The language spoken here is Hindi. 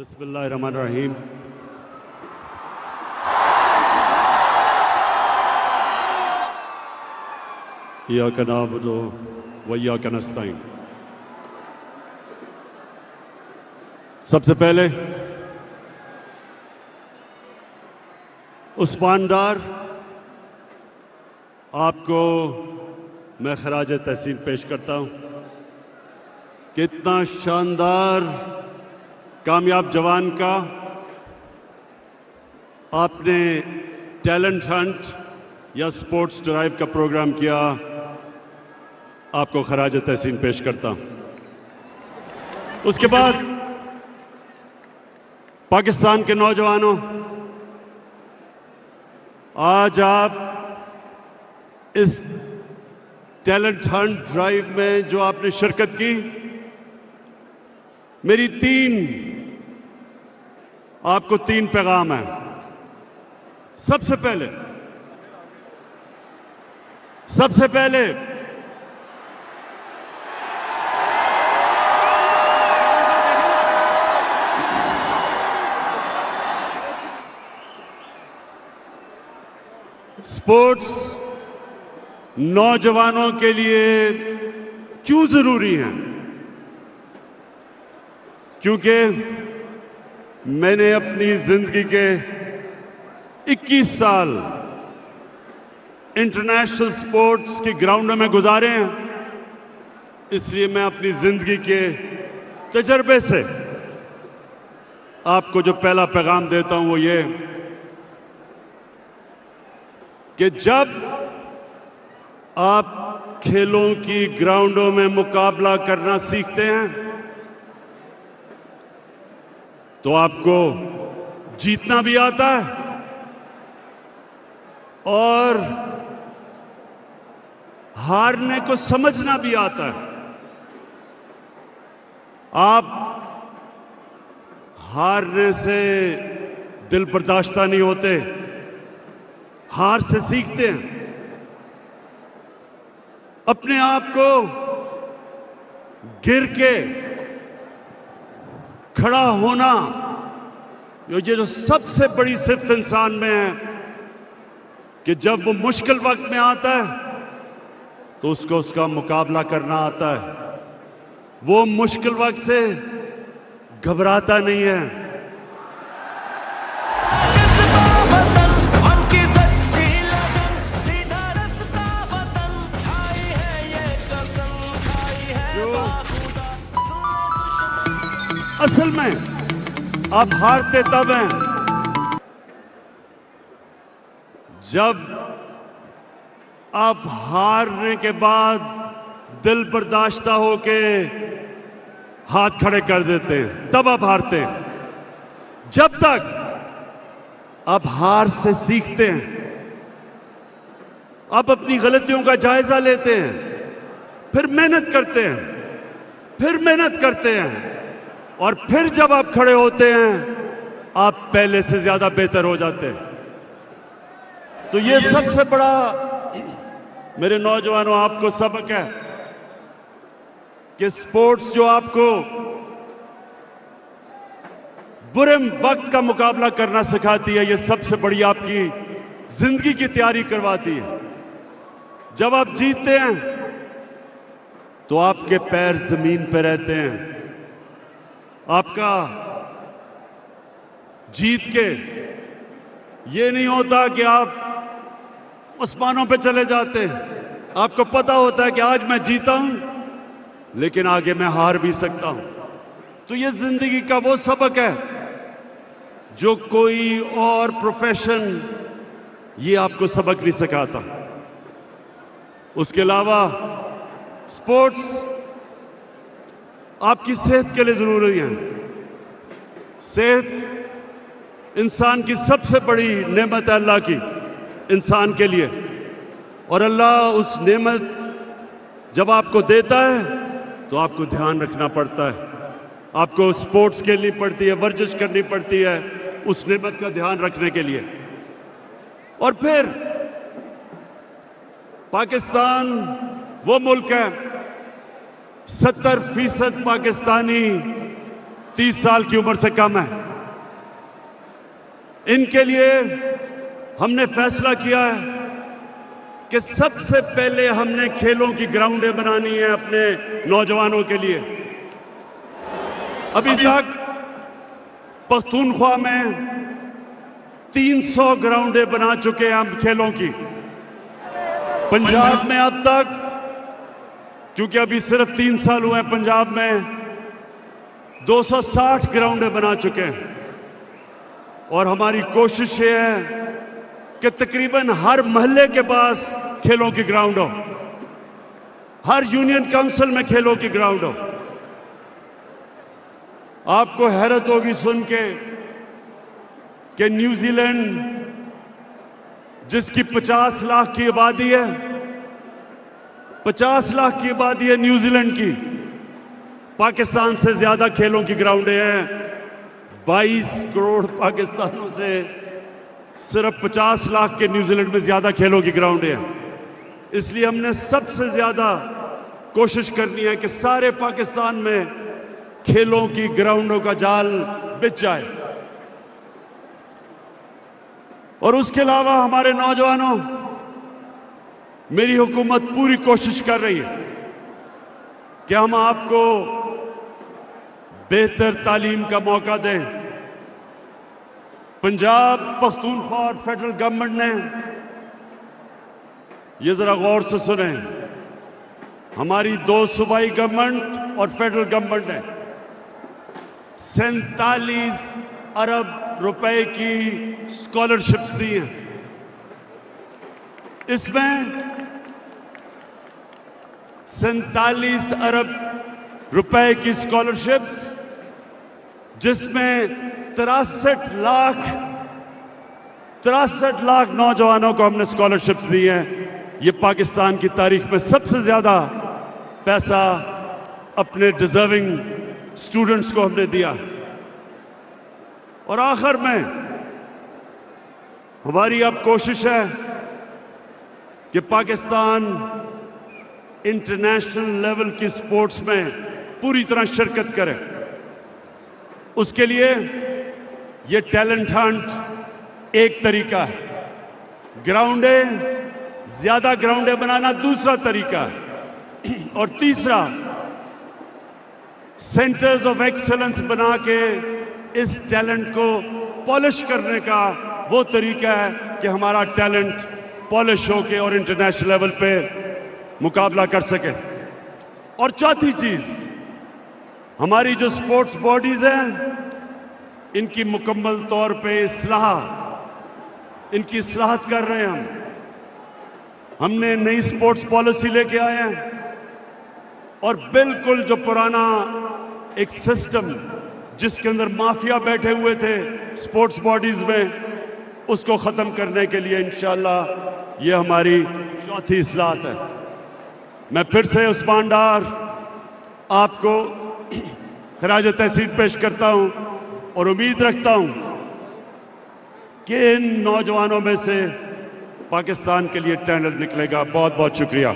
बिस्मिल्लाहिर्रहमानिर्रहीम। इय्याका नअबुदु व इय्याका नस्तईन। सबसे पहले उस्मान डार आपको मैं खराज तहसीन पेश करता हूं। कितना शानदार कामयाब जवान का आपने टैलेंट हंट या स्पोर्ट्स ड्राइव का प्रोग्राम किया, आपको खराज तहसीन पेश करता हूं। उसके बाद पाकिस्तान के नौजवानों, आज आप इस टैलेंट हंट ड्राइव में जो आपने शिरकत की, मेरी आपको तीन पैगाम है। सबसे पहले स्पोर्ट्स नौजवानों के लिए क्यों जरूरी है? क्योंकि मैंने अपनी जिंदगी के 21 साल इंटरनेशनल स्पोर्ट्स के ग्राउंडों में गुजारे हैं। इसलिए मैं अपनी जिंदगी के तजर्बे से आपको जो पहला पैगाम देता हूं वो ये कि जब आप खेलों की ग्राउंडों में मुकाबला करना सीखते हैं तो आपको जीतना भी आता है और हारने को समझना भी आता है। आप हारने से दिल बर्दाश्ता नहीं होते, हार से सीखते हैं। अपने आप को गिर के खड़ा होना, ये जो सबसे बड़ी सिफ्त इंसान में है कि जब वो मुश्किल वक्त में आता है तो उसको उसका मुकाबला करना आता है। वो मुश्किल वक्त से घबराता नहीं है। असल में आप हारते तब हैं जब आप हारने के बाद दिल बर्दाश्ता होके हाथ खड़े कर देते हैं, तब आप हारते हैं। जब तक आप हार से सीखते हैं, आप अपनी गलतियों का जायजा लेते हैं, फिर मेहनत करते हैं और फिर जब आप खड़े होते हैं आप पहले से ज्यादा बेहतर हो जाते हैं। तो ये सबसे बड़ा मेरे नौजवानों आपको सबक है कि स्पोर्ट्स जो आपको बुरे वक्त का मुकाबला करना सिखाती है, ये सबसे बड़ी आपकी जिंदगी की तैयारी करवाती है। जब आप जीतते हैं तो आपके पैर जमीन पर रहते हैं। आपका जीत के ये नहीं होता कि आप आसमानों पे चले जाते हैं। आपको पता होता है कि आज मैं जीता हूं लेकिन आगे मैं हार भी सकता हूं। तो ये जिंदगी का वो सबक है जो कोई और प्रोफेशन ये आपको सबक नहीं सिखाता। उसके अलावा स्पोर्ट्स आपकी सेहत के लिए जरूरी है। सेहत इंसान की सबसे बड़ी नेमत है अल्लाह की, इंसान के लिए। और अल्लाह उस नेमत जब आपको देता है तो आपको ध्यान रखना पड़ता है। आपको स्पोर्ट्स खेलनी पड़ती है, वर्जिश करनी पड़ती है उस नेमत का ध्यान रखने के लिए। और फिर पाकिस्तान वो मुल्क है 70% पाकिस्तानी 30 साल की उम्र से कम है। इनके लिए हमने फैसला किया है कि सबसे पहले हमने खेलों की ग्राउंडें बनानी है अपने नौजवानों के लिए। अभी तक पख्तूनख्वा में 300 ग्राउंडें बना चुके हैं हम खेलों की। पंजाब में अब तक, क्योंकि अभी सिर्फ 3 साल हुए हैं, पंजाब में 260 ग्राउंडें बना चुके हैं। और हमारी कोशिश ये है कि तकरीबन हर मोहल्ले के पास खेलों की ग्राउंड हो, हर यूनियन काउंसिल में खेलों की ग्राउंड हो। आपको हैरत होगी सुन के कि न्यूजीलैंड, जिसकी 50 लाख की आबादी है, 50 लाख की आबादी है न्यूजीलैंड की, पाकिस्तान से ज्यादा खेलों की ग्राउंडें हैं। 22 करोड़ पाकिस्तानों से सिर्फ 50 लाख के न्यूजीलैंड में ज्यादा खेलों की ग्राउंडें हैं। इसलिए हमने सबसे ज्यादा कोशिश करनी है कि सारे पाकिस्तान में खेलों की ग्राउंडों का जाल बिछ जाए। और उसके अलावा हमारे नौजवानों, मेरी हुकूमत पूरी कोशिश कर रही है कि हम आपको बेहतर तालीम का मौका दें। पंजाब पख्तूनख्वा और फेडरल गवर्नमेंट ने, ये जरा गौर से सुने, हमारी 2 सूबाई गवर्नमेंट और फेडरल गवर्नमेंट ने 47 अरब रुपए की स्कॉलरशिप्स दी हैं। इसमें 47 अरब रुपए की स्कॉलरशिप्स, जिसमें 63 लाख नौजवानों को हमने स्कॉलरशिप्स दी हैं। ये पाकिस्तान की तारीख में सबसे ज्यादा पैसा अपने डिजर्विंग स्टूडेंट्स को हमने दिया। और आखिर में हमारी अब कोशिश है कि पाकिस्तान इंटरनेशनल लेवल की स्पोर्ट्स में पूरी तरह शिरकत करे। उसके लिए ये टैलेंट हंट एक तरीका है, ग्राउंडें, ज्यादा ग्राउंडें बनाना दूसरा तरीका है, और तीसरा सेंटर्स ऑफ एक्सीलेंस बना के इस टैलेंट को पॉलिश करने का वो तरीका है कि हमारा टैलेंट पॉलिश होके और इंटरनेशनल लेवल पे मुकाबला कर सके। और चौथी चीज, हमारी जो स्पोर्ट्स बॉडीज हैं, इनकी मुकम्मल तौर पे इनकी इस्लाहत कर रहे हैं हमने नई स्पोर्ट्स पॉलिसी लेके आए हैं और बिल्कुल जो पुराना एक सिस्टम जिसके अंदर माफिया बैठे हुए थे स्पोर्ट्स बॉडीज में, उसको खत्म करने के लिए इंशाअल्लाह ये हमारी चौथी इस्लाहत है। मैं फिर से उस्मान डार आपको खराज तहसीन पेश करता हूं और उम्मीद रखता हूं कि इन नौजवानों में से पाकिस्तान के लिए टैलेंट निकलेगा। बहुत बहुत शुक्रिया।